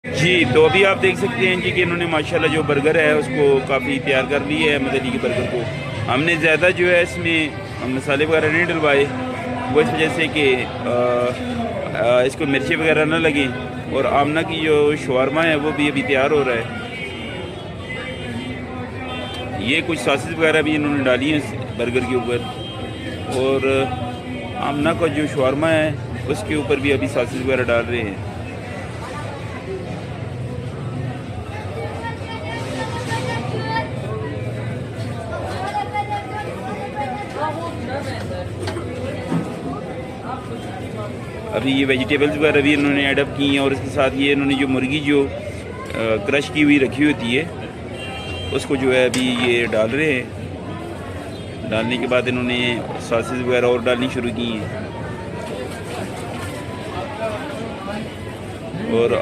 जी, तो अभी आप देख सकते हैं जी कि इन्होंने माशाल्लाह जो बर्गर है उसको काफ़ी तैयार कर लिया है। अहमद अली के बर्गर को हमने ज़्यादा जो है इसमें मसाले वगैरह नहीं डलवाए, वो इस वजह से कि इसको मिर्ची वगैरह ना लगी। और आमना की जो शवारमा है वो भी अभी तैयार हो रहा है। ये कुछ सॉसेस वगैरह भी इन्होंने डाली हैं बर्गर के ऊपर, और आमना का जो शवारमा है उसके ऊपर भी अभी सॉसेस वगैरह डाल रहे हैं। अभी ये वेजिटेबल्स वगैरह भी इन्होंने ऐडअप की हैं, और इसके साथ ये इन्होंने जो मुर्गी जो क्रश की हुई रखी होती है उसको जो है अभी ये डाल रहे हैं। डालने के बाद इन्होंने सॉसेस वगैरह और डालनी शुरू की हैं। और